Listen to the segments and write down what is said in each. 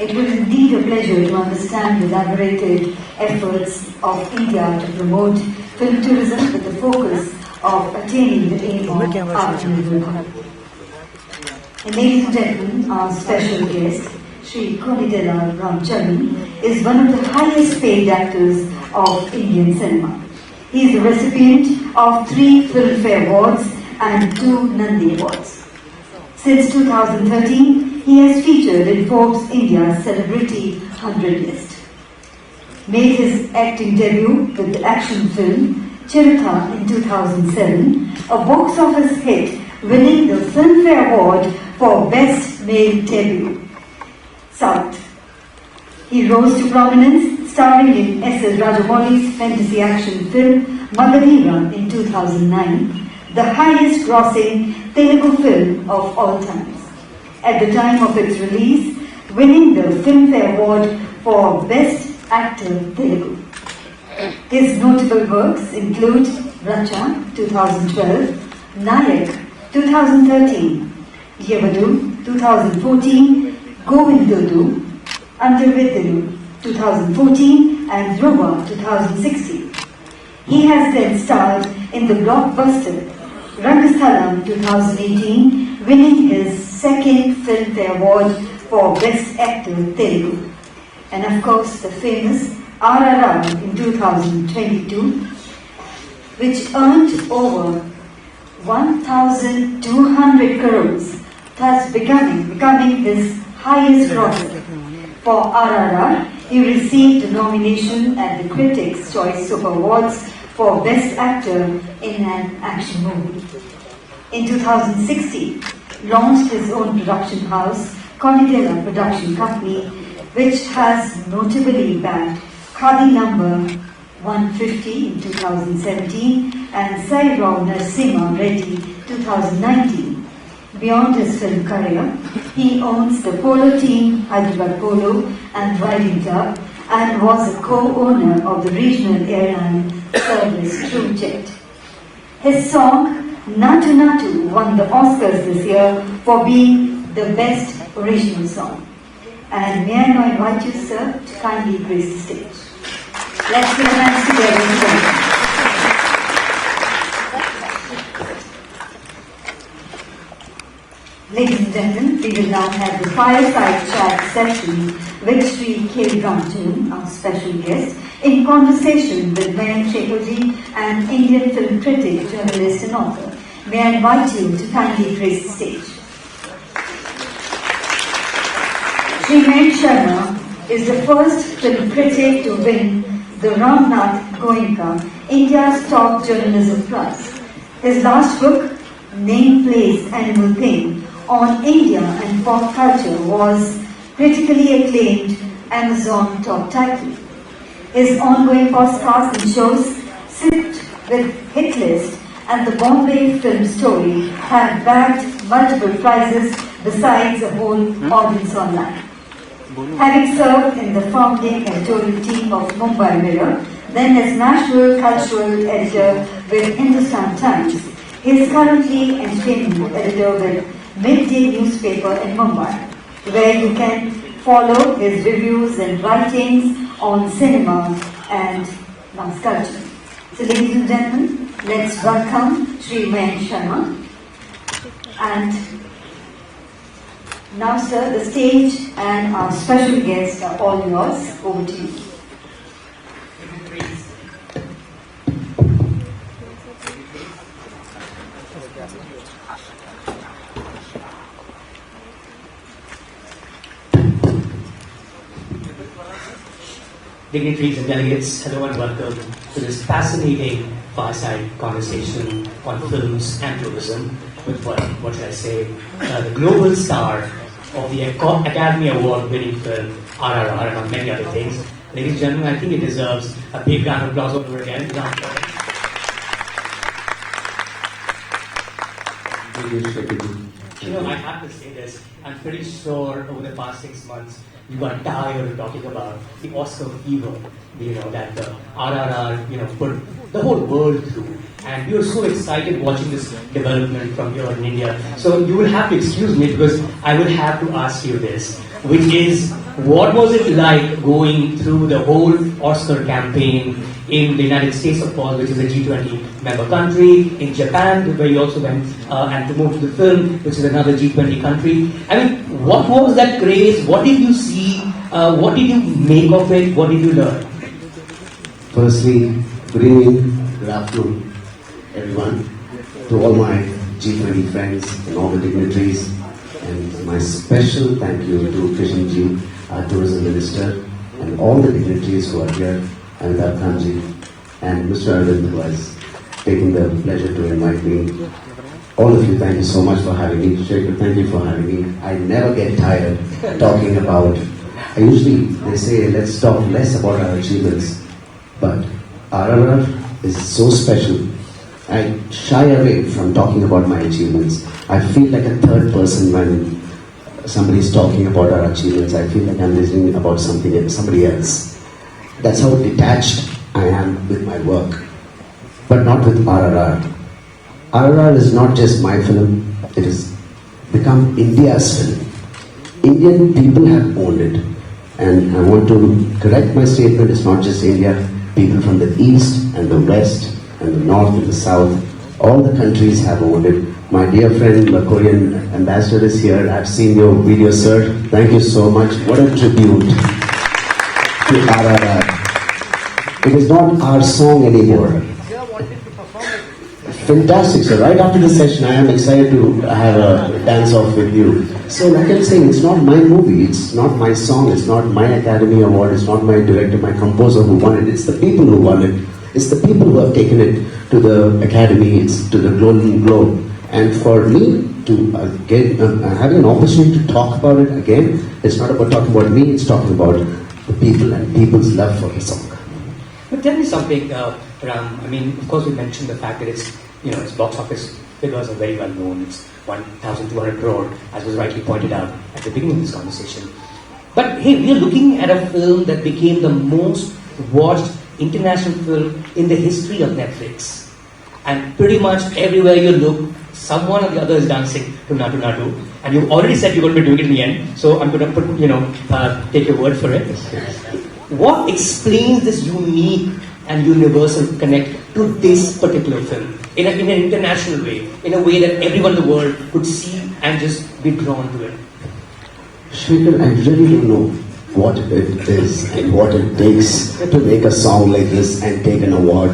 It was indeed a pleasure to understand the elaborated efforts of India to promote film tourism with the focus of attaining the aim of Atmanirbhar. And ladies and gentlemen, our special guest, Sri Charan, is one of the highest paid actors of Indian cinema. He is the recipient of 3 Filmfare Awards and 2 Nandi Awards. Since 2013, he has featured in Forbes India's Celebrity 100 list. Made his acting debut with the action film Chiranjeevi in 2007, a box office hit, winning the Filmfare Award for Best Male Debut. South. He rose to prominence starring in S.S. Rajamouli's fantasy action film Magadira in 2009, the highest grossing Telugu film of all times. At the time of its release, winning the Filmfare Award for Best Actor Telugu. His notable works include Racha 2012, Nayak 2013, Yevadu 2014, Govindudu, Andarvidulu 2014 and Dhruva 2016. He has then starred in the blockbuster Rangasthalam 2018, winning his 2nd Filmfare Award for Best Actor Telugu. And of course the famous RRR in 2022, which earned over 1,200 crores, thus becoming his highest grosser. For RRR, he received a nomination at the Critics' Choice Super Awards for Best Actor in an Action Movie. In 2016, launched his own production house, Conidella Production Company, which has notably backed Khadi number 150 in 2017 and Sai Rao Narasimha Reddy 2019. Beyond his film career, he owns the Polo Team, Hyderabad Polo and Riding Club, and was a co-owner of the regional airline service True Jet. His song Natu Natu won the Oscars this year for being the best original song. And may I now invite you, sir, to kindly grace the stage. Let's put our hands together. Ladies and gentlemen, we will now have the fireside chat session with Sri K. Ramjan, our special guest, in conversation with Mayank Shekhar-ji, an Indian film critic, journalist and author. May I invite you to kindly grace the stage. Sri Mayank Sharma is the first film critic to win the Ramnath Goenka, India's top journalism prize. His last book, Name, Place, Animal Thing, on India and pop culture was critically acclaimed Amazon top title. His ongoing podcasts and shows, Sit with Hit List and the Bombay Film Story, have bagged multiple prizes besides a whole audience online. Having served in the founding editorial team of Mumbai Mirror, then as national cultural editor with Hindustan Times, he is currently entertainment editor with Midday newspaper in Mumbai, where you can follow his reviews and writings on cinema and mass culture. So ladies and gentlemen, let's welcome Sri Mayank Sharma. And now sir, the stage and our special guests are all yours. Over to you. Dignitaries and delegates, hello and welcome to this fascinating fireside conversation on films and tourism with what should I say, the global star of the Academy Award winning film RRR and on many other things. Ladies and gentlemen, I think it deserves a big round of applause over again. You know, I have to say this, I'm pretty sure over the past 6 months, you got tired of talking about the Oscar fever, that the RRR, put the whole world through. And we were so excited watching this development from here in India. So you will have to excuse me because I will have to ask you this, which is, what was it like going through the whole Oscar campaign in the United States, of course, which is a G20 member country, in Japan, where you also went and promoted the film, which is another G20 country. I mean, what was that craze? What did you see? What did you make of it? What did you learn? Firstly, good evening, good afternoon, everyone, to all my G20 friends and all the dignitaries, and my special thank you to Chiranjeevi, our tourism minister, and all the dignitaries who are here, and Kanji, and Mr. Arvind, who has taken the pleasure to invite me. All of you, thank you so much for having me. Shekhar, thank you for having me. I never get tired talking about, they say, let's talk less about our achievements, but RRR is so special. I shy away from talking about my achievements. I feel like a third person when somebody is talking about our achievements. I feel like I'm listening about somebody else. That's how detached I am with my work, but not with RRR. RRR is not just my film, it has become India's film. Indian people have owned it. And I want to correct my statement, it's not just India. People from the East and the West and the North and the South, all the countries have owned it. My dear friend, the Korean ambassador is here. I've seen your video, sir. Thank you so much. What a tribute to RRR. It is not our song anymore. Fantastic, sir. Right after the session, I am excited to have a dance-off with you. So like I'm saying, it's not my movie, it's not my song, it's not my Academy Award, it's not my director, my composer who won it, it's the people who won it. It's the people who have taken it to the Academy, it's to the Golden Globe. And for me to have an opportunity to talk about it again, it's not about talking about me, it's talking about the people and people's love for the song. But tell me something, Ram. I mean, of course, we mentioned the fact that its box office figures are very well known. It's 1,200 crore, as was rightly pointed out at the beginning of this conversation. But hey, we are looking at a film that became the most watched international film in the history of Netflix. And pretty much everywhere you look, someone or the other is dancing to Nadu Nadu. And you already said you're going to be doing it in the end, so I'm going to take your word for it. What explains this unique and universal connect to this particular film in an international way, in a way that everyone in the world could see and just be drawn to it? Shekhar, I really don't know what it is and what it takes to make a song like this and take an award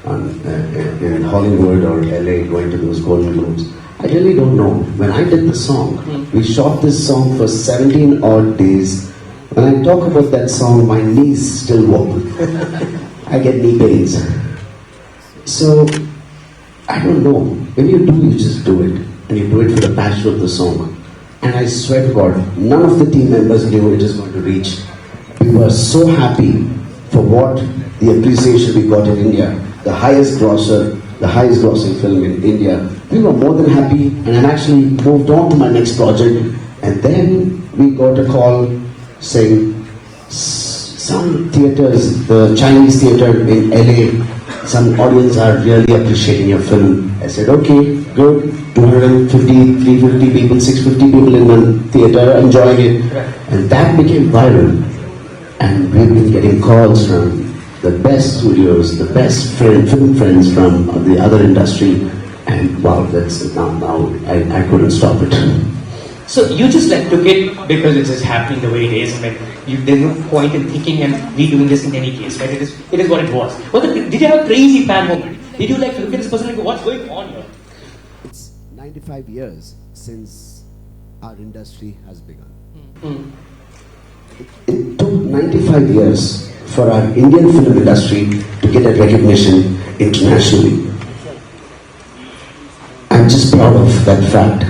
in Hollywood or LA, going to those Golden Globes. I really don't know. When I did the song, we shot this song for 17 odd days. When I talk about that song, my knees still wobble. I get knee pains. So, I don't know. When you do, you just do it. And you do it for the passion of the song. And I swear to God, none of the team members knew it is going to reach. We were so happy for what the appreciation we got in India. The highest grossing film in India. We were more than happy, and I actually moved on to my next project. And then we got a call saying, some theatres, the Chinese theatre in LA, some audience are really appreciating your film. I said, okay, good, 250, 350 people, 650 people in one theatre enjoying it. And that became viral. And we've been getting calls from the best studios, the best film friends from the other industry. And wow, that's now I couldn't stop it. So you just took it because it's just happening the way it is. I mean, there's no point in thinking and redoing this in any case, right? It is what it was. Did you have a crazy fan moment? Did you look at this person and go, what's going on here? It's 95 years since our industry has begun. It took 95 years for our Indian film industry to get a recognition internationally. I'm just proud of that fact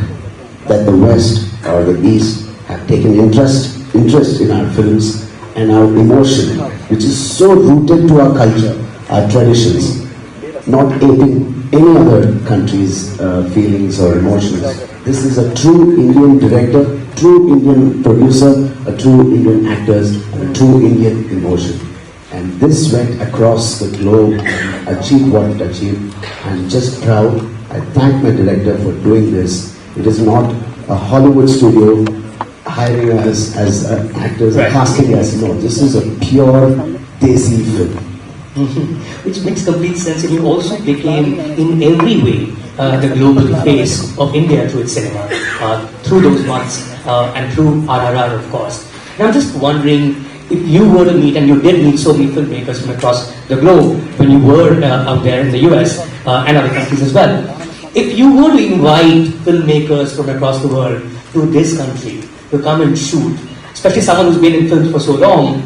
that the West or the East have taken interest in our films and our emotion, which is so rooted to our culture, our traditions, not aping any other country's feelings or emotions. This is a true Indian director, true Indian producer, a true Indian actors, and a true Indian emotion. And this went across the globe and achieved what it achieved. I'm just proud. I thank my director for doing this. It is not a Hollywood studio hiring us as actors Right. and casting us. No, this is a pure Desi film. Which makes complete sense. And you also became, in every way, the global face of India through its cinema, through those months, and through RRR, of course. And I'm just wondering, if you were to meet, and you did meet so many filmmakers from across the globe when you were out there in the US and other countries as well, if you were to invite filmmakers from across the world to this country to come and shoot, especially someone who's been in films for so long,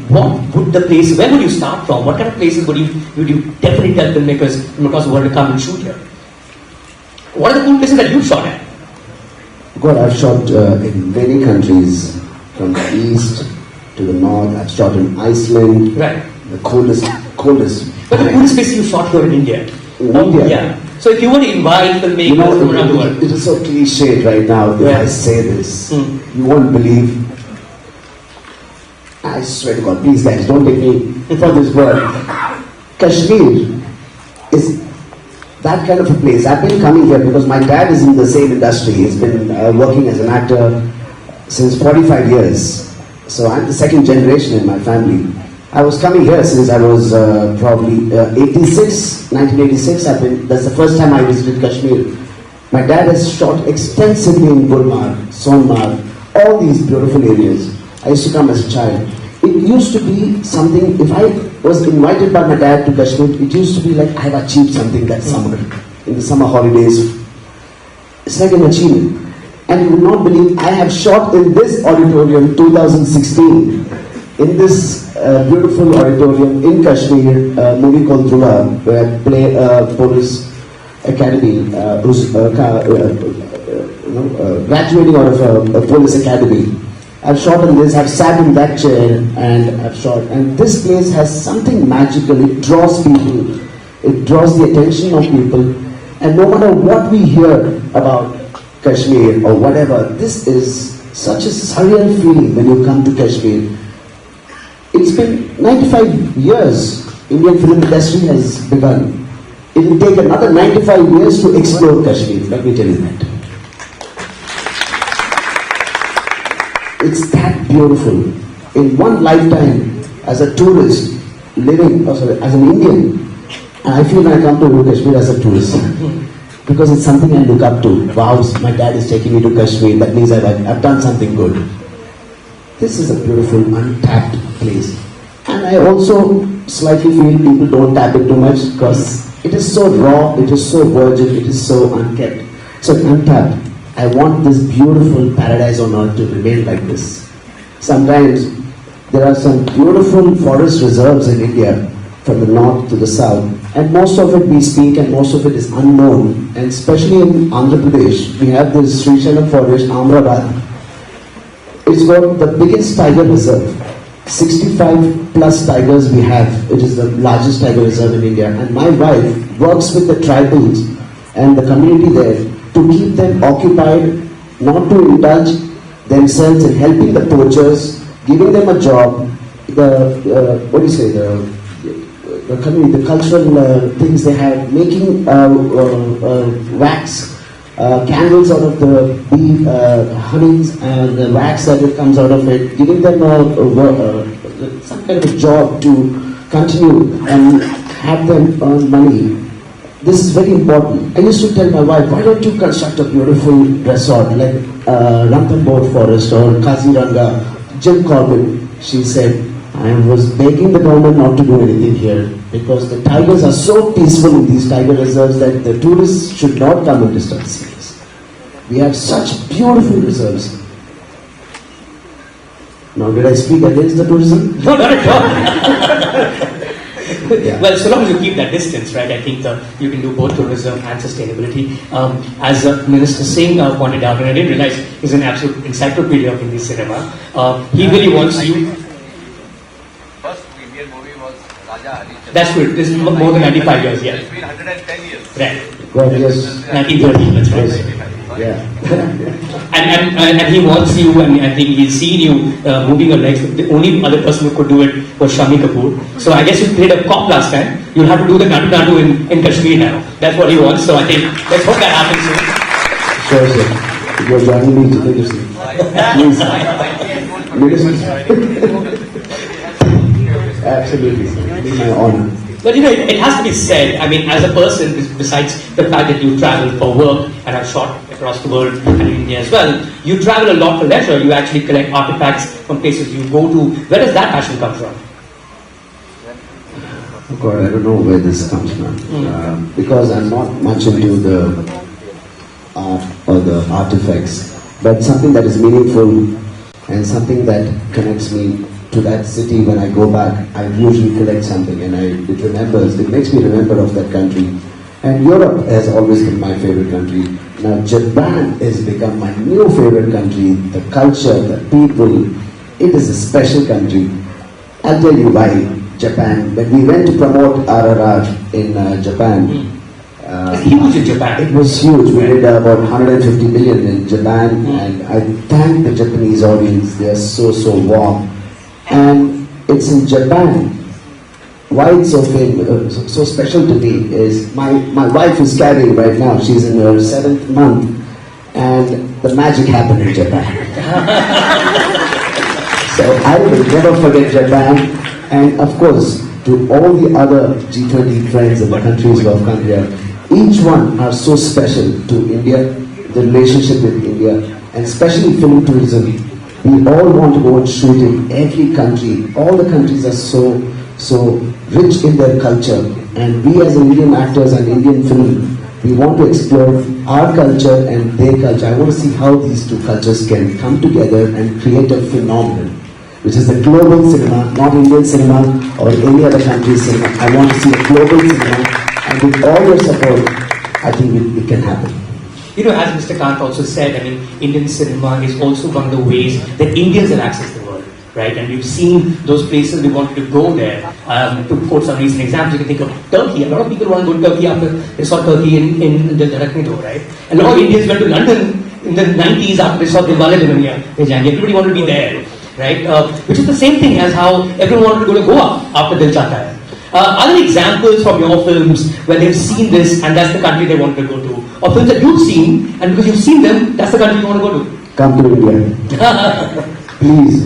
what would the place, where would you start from? What kind of places would you definitely tell filmmakers from across the world to come and shoot here? What are the cool places that you've shot at? God, I've shot in many countries, from the east to the north. I've shot in Iceland, Right. the coldest. But the coolest place you shot here in India? In India? Yeah. So if you were to invite filmmakers You know, from around the world. it is so cliched right now if Yeah. I say this. Hmm. You won't believe. I swear to God, please guys, don't take me for this word. Kashmir is that kind of a place. I've been coming here because my dad is in the same industry. He's been working as an actor since 45 years. So I'm the second generation in my family. I was coming here since I was probably 1986. That's the first time I visited Kashmir. My dad has shot extensively in Gulmarg, Sonmarg, all these beautiful areas. I used to come as a child. It used to be something, if I was invited by my dad to Kashmir, it used to be like I have achieved something that summer, in the summer holidays. It's like an achievement. And you will not believe, I have shot in this auditorium 2016, in this beautiful auditorium in Kashmir, a movie called Dhruva, where I play a police academy, who's graduating out of a police academy. I've shot in this, I've sat in that chair, and I've shot. And this place has something magical. It draws people. It draws the attention of people. And no matter what we hear about Kashmir or whatever, this is such a surreal feeling when you come to Kashmir. It's been 95 years Indian film industry has begun. It will take another 95 years to explore Kashmir, let me tell you that. It's that beautiful. In one lifetime, as a tourist, living, as an Indian, and I feel when I come to Kashmir as a tourist, because it's something I look up to. Wow, my dad is taking me to Kashmir, that means I've done something good. This is a beautiful, untapped place. And I also slightly feel people don't tap it too much because it is so raw, it is so virgin, it is so unkept, so untapped. I want this beautiful paradise on earth to remain like this. Sometimes there are some beautiful forest reserves in India, from the north to the south, and most of it we speak and most of it is unknown. And especially in Andhra Pradesh, we have this Srinagar forest, Amrabad. It's got the biggest tiger reserve. 65 plus tigers we have. It is the largest tiger reserve in India. And my wife works with the tribals and the community there to keep them occupied, not to indulge themselves in helping the poachers, giving them a job, the community, the cultural things they have, making wax, candles out of the bee honeys and the wax that it comes out of it, giving them some kind of a job to continue and have them earn money. This is very important. I used to tell my wife, why don't you construct a beautiful resort like Ranthambore Forest or Kaziranga, Jim Corbett? She said, I was begging the government not to do anything here because the tigers are so peaceful in these tiger reserves that the tourists should not come and disturb us. We have such beautiful reserves. Now, did I speak against the tourism? No, not at all. Yeah. Well, so long as you keep that distance, right, I think you can do both tourism and sustainability. As Minister Singh pointed out, and I didn't realize he's an absolute encyclopedia of Hindi cinema, he really wants you... First Indian movie was Raja Harishchandra. That's good. This is more than 95 years, yeah. It's been 110 years. Right. God, yes. 1930, that's right. Yeah. And he wants you, and I think he's seen you moving your legs. The only other person who could do it was Shami Kapoor. So I guess you played a cop last time. You'll have to do the Natu Natu in Kashmir now. That's what he wants. So I think let's hope that happens soon. Sure, sir. you're joining me to ministry. Please. Absolutely, sir. It's my honor. But it has to be said, I mean, as a person, besides the fact that you travel for work and have shot across the world and in India as well, you travel a lot for leisure. You actually collect artifacts from places you go to. Where does that passion come from? Oh God, I don't know where this comes from. Because I'm not much into the art or the artifacts, but something that is meaningful and something that connects me to that city. When I go back, I usually collect something and it makes me remember of that country. And Europe has always been my favorite country. Now Japan has become my new favorite country. The culture, the people, it is a special country. I'll tell you why. Japan, when we went to promote RRR in Japan, It's huge in Japan. it was huge. We did about 150 million in Japan, and I thank the Japanese audience. They are so warm. And it's in Japan. Why it's so famous, so special to me is my wife is carrying right now. She's in her 7th month, and the magic happened in Japan. So I will never forget Japan. And of course, to all the other G20 friends in the countries of India, each one are so special to India, the relationship with India, and especially film tourism. We all want to go and shoot in every country. All the countries are so rich in their culture, and we as Indian actors and Indian film, we want to explore our culture and their culture. I want to see how these two cultures can come together and create a phenomenon, which is the global cinema, not Indian cinema or any other country's cinema. I want to see a global cinema, and with all your support, I think it can happen. As Mr. Kant also said, I mean, Indian cinema is also one of the ways that Indians have accessed the world, right? And we've seen those places, we wanted to go there. To quote some recent examples, you can think of Turkey. A lot of people want to go to Turkey after they saw Turkey in the Raknido, right? And a lot of Indians went to London in the 90s after they saw Dilwale Dulhaniya Le Jayenge. Everybody wanted to be there, right? Which is the same thing as how everyone wanted to go to Goa after Dil Chahta Hai. Other examples from your films where they've seen this and that's the country they wanted to go to, or films that you've seen and because you've seen them, that's the country you want to go to? Come to India. Please.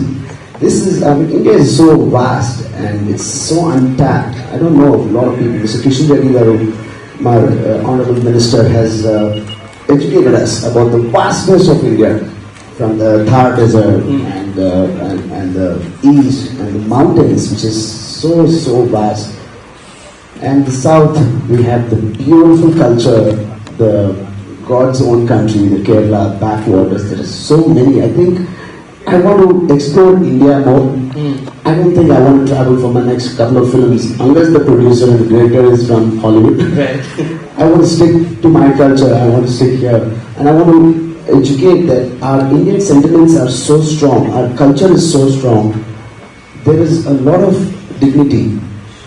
India is so vast and it's so untapped. I don't know if a lot of people, Mr. Chiranjeevi Garu, my Honorable Minister, has educated us about the vastness of India, from the Thar Desert and the east and the mountains, which is so vast. And the south, we have the beautiful culture, the God's own country, the Kerala backwaters. There are so many. I think I want to explore India more. I don't think I want to travel for my next couple of films unless the producer and the director is from Hollywood. Right. I want to stick to my culture. I want to stick here, and I want to educate that our Indian sentiments are so strong. Our culture is so strong. There is a lot of dignity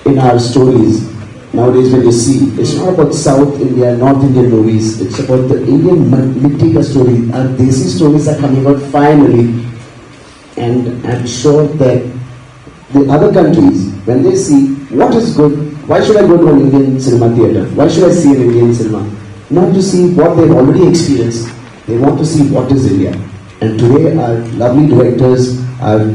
in our stories. Nowadays when you see, it's not about South India, North Indian movies, it's about the Indian Mitti ka story. Our Desi stories are coming out finally, and I'm sure that the other countries, when they see what is good, why should I go to an Indian cinema theatre? Why should I see an Indian cinema? Not to see what they've already experienced, they want to see what is India. And today our lovely directors are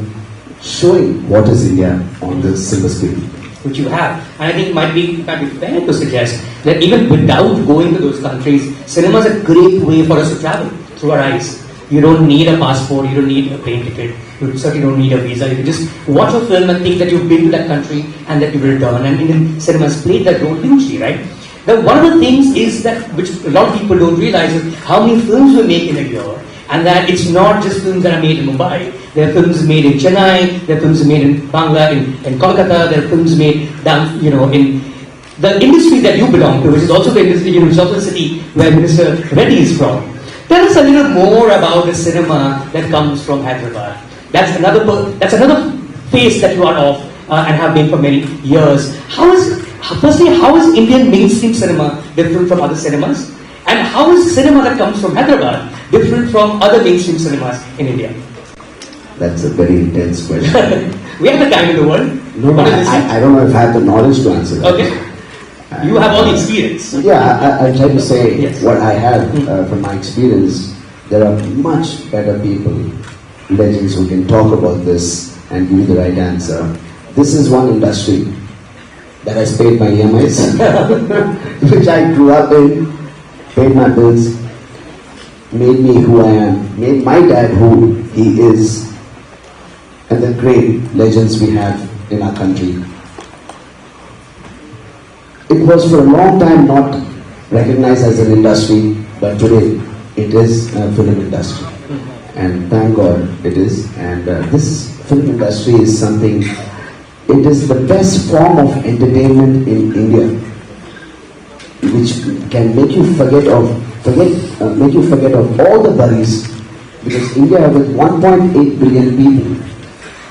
showing what is India on the silver screen. Which you have. And I think it might be fair to suggest that even without going to those countries, cinema is a great way for us to travel through our eyes. You don't need a passport, you don't need a plane ticket, you certainly don't need a visa. You can just watch a film and think that you've been to that country and that you will return. And Indian cinema has played that role hugely, right? Now, one of the things is that, which a lot of people don't realize, is how many films we make in a year. And that it's not just films that are made in Mumbai. There are films made in Chennai, there are films made in Bangla, in Kolkata, there are films made down, in the industry that you belong to, which is also the industry, which is also the city where Minister Reddy is from. Tell us a little more about the cinema that comes from Hyderabad. That's another face that you are of and have been for many years. Firstly, how is Indian mainstream cinema different from other cinemas? And how is cinema that comes from Hyderabad different from other mainstream cinemas in India? That's a very intense question. We have the time in the world. No, I don't know if I have the knowledge to answer that. Okay. You have all the experience. Yeah, I'll try to say yes. what I have from my experience. there are much better people, legends who can talk about this and give you the right answer. This is one industry that has paid my EMIs, which I grew up in, paid my bills, made me who I am, made my dad who he is, and the great legends we have in our country. It was for a long time not recognized as an industry, but today it is a film industry. And thank God it is. And this film industry is something, it is the best form of entertainment in India, which can make you forget of all the worries. Because India, with 1.8 billion people,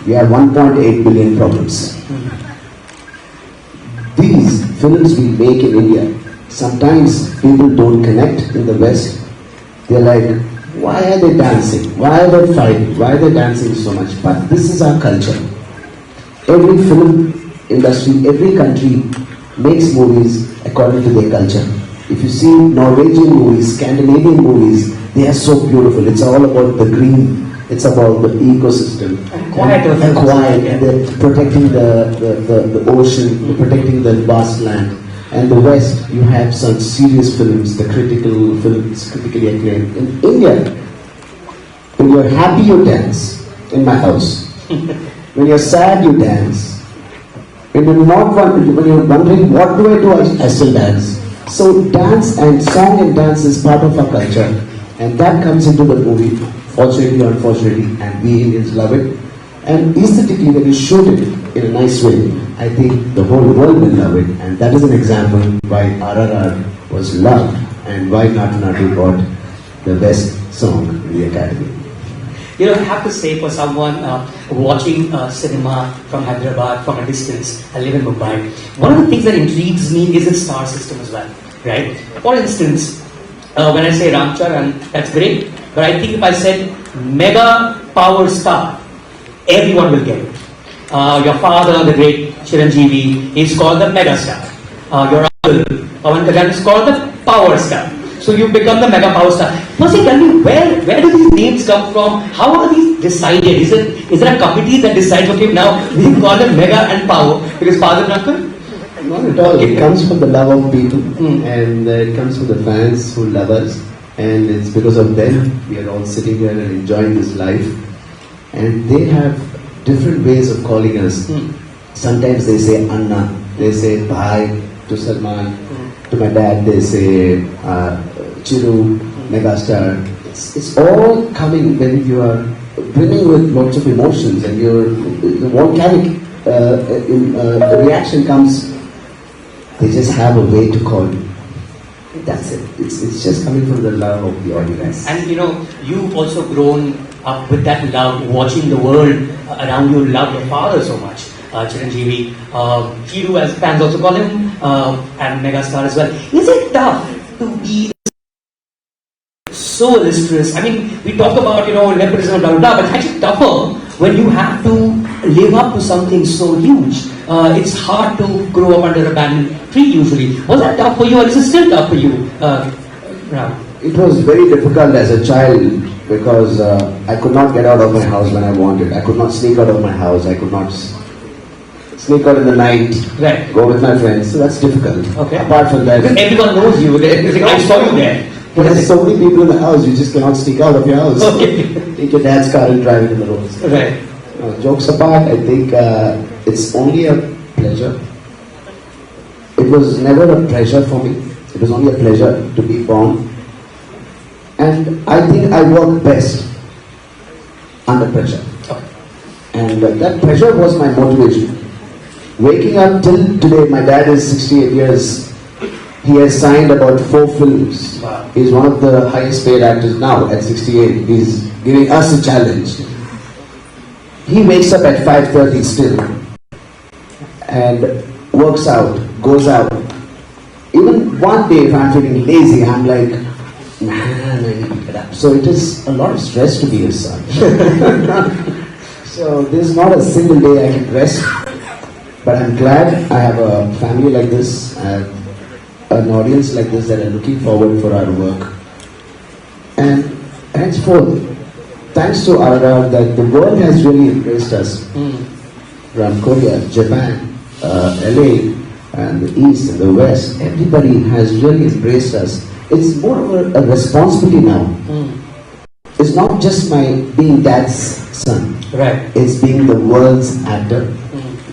we have 1.8 billion problems. These films we make in India, sometimes people don't connect in the West. They're like, why are they dancing? Why are they fighting? Why are they dancing so much? But this is our culture. Every film industry, every country makes movies according to their culture. If you see Norwegian movies, Scandinavian movies, they are so beautiful. It's all about the green. It's about the ecosystem. And quiet. And they're protecting the ocean, protecting the vast land. And the West, you have some serious films, the critical films, critically acclaimed. In India, when you're happy, you dance in my house. When you're sad, you dance. When you're wondering, what do, I still dance. So dance and song and dance is part of our culture. And that comes into the movie, fortunately or unfortunately, and we Indians love it. And aesthetically, when you shoot it in a nice way, I think the whole world will love it. And that is an example why RRR was loved and why Natu Natu got the best song in the Academy. You know, I have to say, for someone watching cinema from Hyderabad from a distance, I live in Mumbai, one of the things that intrigues me is its star system as well, right? For instance, when I say Ram Charan, that's great, but I think if I said mega power star, everyone will get it. Your father, the great Chiranjeevi, is called the mega star. Your uncle, Pawan Kalyan, is called the power star. So you become the mega power star. Firstly, tell me, where do these names come from? How are these decided? Is there a committee that decides, okay, now we call them mega and power because father and uncle? Not at all. It comes from the love of people, and it comes from the fans who love us, and it's because of them we are all sitting here and enjoying this life. And they have different ways of calling us. Sometimes they say Anna, they say Bhai to Salman, to my dad they say Chiru, Megastar. It's all coming when you are brimming with lots of emotions and your volcanic reaction comes. They just have a way to call you. That's it. It's just coming from the love of the audience. And you know, you've also grown up with that love, watching the world around you love your father so much. Chiranjeevi, Chiru as fans also call him, and Megastar as well. Is it tough to be so illustrious? I mean, we talk about, you know, nepotism, blah, blah, blah, but it's actually tougher when you have to live up to something so huge. It's hard to grow up under a banyan tree usually. Was that tough for you, or is it still tough for you, Ram? It was very difficult as a child because I could not get out of my house when I wanted. I could not sneak out of my house. I could not sneak out in the night, go with my friends. So that's difficult. Okay. Apart from that, because everyone knows you. I saw you there. But there's so many people in the house, you just cannot sneak out of your house. Okay. Take your dad's car and drive it in the roads. Right. Jokes apart, I think it's only a pleasure. It was never a pressure for me. It was only a pleasure to be born. And I think I work best under pressure. Okay. And that pressure was my motivation. Waking up till today, my dad is 68 years. He has signed about 4 films. Wow. He's one of the highest paid actors now at 68. He's giving us a challenge. He wakes up at 5:30 still and works out, goes out. Even one day if I'm feeling lazy, I'm like, man, I need to get up. So it is a lot of stress to be his son. So there's not a single day I can rest. But I'm glad I have a family like this, I have an audience like this that are looking forward for our work. And henceforth, thanks to RRR, that the world has really embraced us. From Korea, Japan, LA, and the East and the West, everybody has really embraced us. It's more of a responsibility now. It's not just my being dad's son. Right. It's being the world's actor,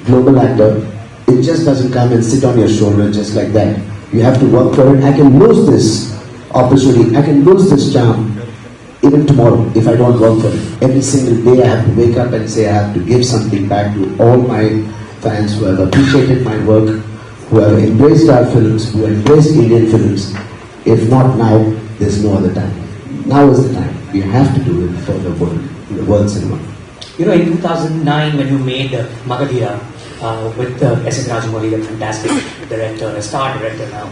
global actor. It just doesn't come and sit on your shoulder just like that. You have to work for it. I can lose this opportunity. I can lose this charm even tomorrow if I don't work for it. Every single day I have to wake up and say I have to give something back to all my fans who have appreciated my work, who have embraced our films, who embraced Indian films. If not now, there's no other time. Now is the time. We have to do it for the world cinema. You know, in 2009, when you made Magadhira with S.S. Rajamouli, the fantastic director, a star director now,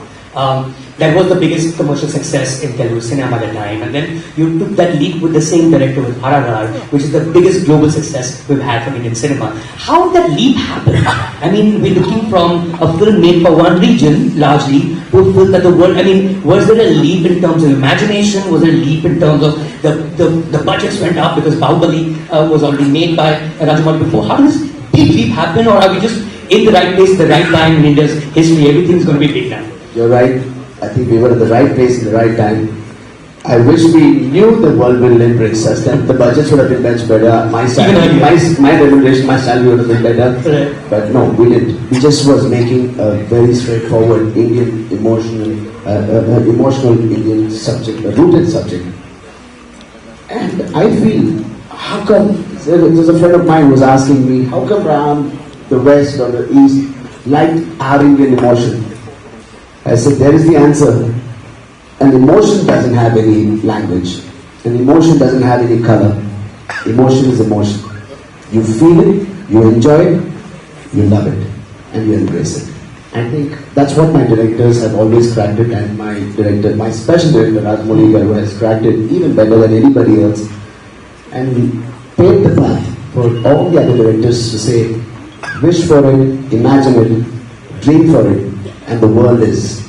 that was the biggest commercial success in Telugu cinema at the time. And then you took that leap with the same director with RRR, which is the biggest global success we've had from Indian cinema. How did that leap happen? I mean, we're looking from a film made for one region, largely, to a film that the world, I mean, was there a leap in terms of imagination? Was there a leap in terms of the budgets went up because Bahubali was already made by Rajamouli before? How does this big leap happen, or are we just in the right place at the right time in India's history? Everything's going to be big now. You're right. I think we were at the right place in the right time. I wish we knew the world will embrace us. Then the budgets would have been much better. My salary, my remuneration, my salary would have been better. Right. But no, we didn't. We just was making a very straightforward Indian emotional Indian subject, a rooted subject. And I feel, how come? There's a friend of mine who was asking me, how come Ram, the West or the East liked our Indian emotion? I said, there is the answer. An emotion doesn't have any language. An emotion doesn't have any color. Emotion is emotion. You feel it, you enjoy it, you love it, and you embrace it. I think that's what my directors have always cracked it, and my special director, Rajamouli Garu, has cracked it even better than anybody else. And we paved the path for all the other directors to say, wish for it, imagine it, dream for it, and the world is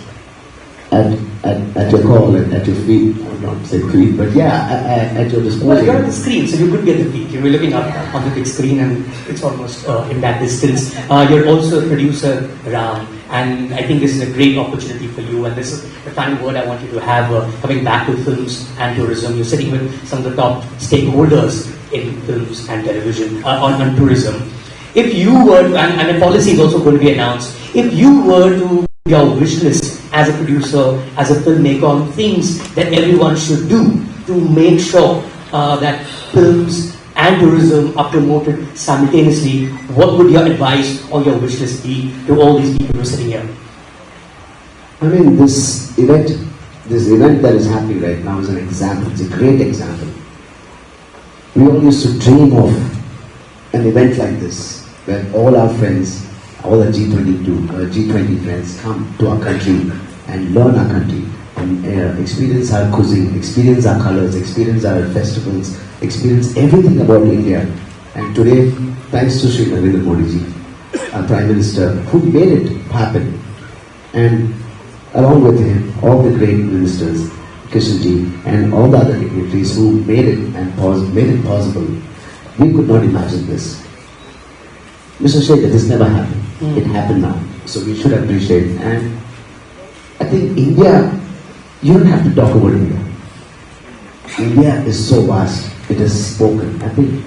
at your call and at your feet. I would not say feet, but yeah, at your disposal. Well, you're on the screen, so you could get the feet. You're looking up on the big screen, and it's almost in that distance. You're also a producer, Ram, and I think this is a great opportunity for you. And this is the final word I want you to have coming back to films and tourism. You're sitting with some of the top stakeholders in films and television on tourism. If you were to, and a policy is also going to be announced, if you were to your wish list as a producer, as a filmmaker, on things that everyone should do to make sure that films and tourism are promoted simultaneously, what would your advice or your wish list be to all these people who are sitting here? I mean, this event that is happening right now is an example. It's a great example. We all used to dream of an event like this, where all our friends, all the G20 friends come to our country and learn our country and experience our cuisine, experience our colors, experience our festivals, experience everything about India. And today, thanks to Shri Narendra Modi ji, our Prime Minister, who made it happen, and along with him, all the great ministers, Kishan ji, and all the other dignitaries who made it and made it possible, we could not imagine this. Mr. Shekhar, this never happened. It happened now. So we should appreciate it. And I think India, you don't have to talk about India. India is so vast. It is spoken. I think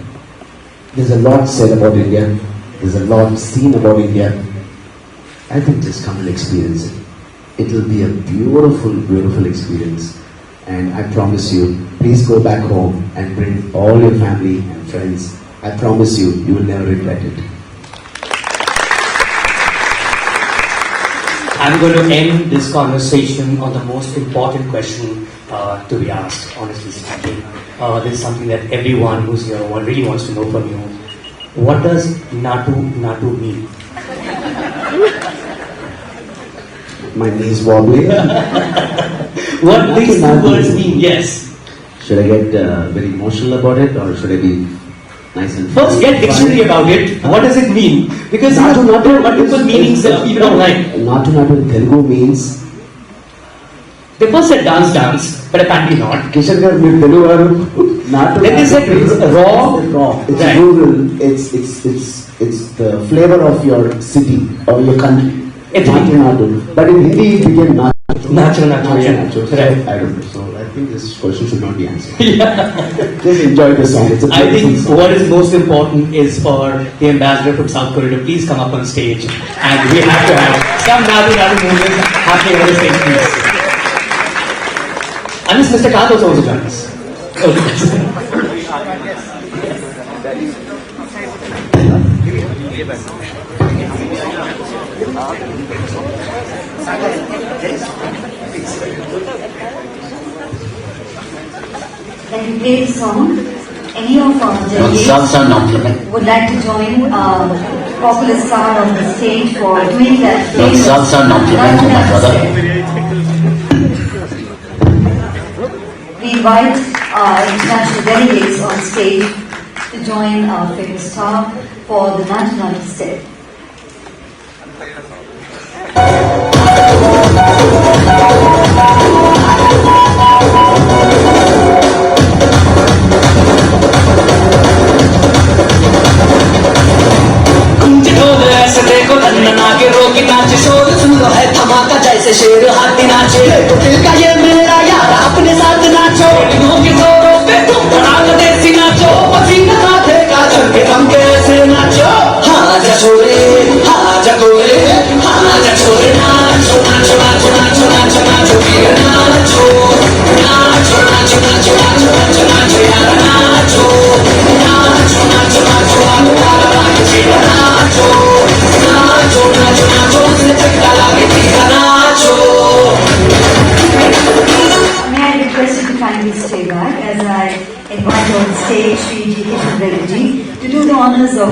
there's a lot said about India. There's a lot seen about India. I think just come and experience it. It will be a beautiful, beautiful experience. And I promise you, please go back home and bring all your family and friends. I promise you, you will never regret it. I'm going to end this conversation on the most important question to be asked, honestly speaking. This is something that everyone who's here really wants to know from you. What does Natu mean? My knees wobbly. What these two words mean? Yes. Should I get very emotional about it, or should I be nice and First, get dictionary about it. What does it mean? Because Natu multiple meanings even online. Natu in Telugu means They first said dance, but apparently not. Kishore గారు మీరు తెలుగు వారు నాటు Let me say raw. It's Right. rural. It's the flavor of your city or your country. Ethnic. Natu. But in Hindi it became nacho. Nacho, yeah. Right. I don't know. So I think this question should not be answered. Just enjoy the song. It's a I think beautiful song. what is most important is for the ambassador from South Korea to please come up on stage, and we have to have some Nadu movement happening on the stage, please. Unless Mr. Kathos also joins us. When we play the song, any of our delegates would like to join popular star on the stage for doing that famous We invite our international delegates on stage to join our famous star for the national step. जैसे शेर हाथी नाचे तो दिल का ये मेरा यार अपने साथ नाचो दिनों के जोरों पे तुम धड़ाक देसी नाचो पसीना माथे का झुके हम कैसे नाचो हाँ जा छोरे हाँ जा गोरे हाँ जा छोरे नाचो नाचो नाचो नाचो नाचो नाचो वीर नाचो नाचो नाचो नाचो नाचो नाचो नाचो यार नाचो नाचो नाचो नाचो आलो नाचो नाचो नाचो नाचो नाचो से चक्का लागे तीरा नाचो. May I request you to kindly stay back as I invite on stage Shri Chiranjeevi to do the honors of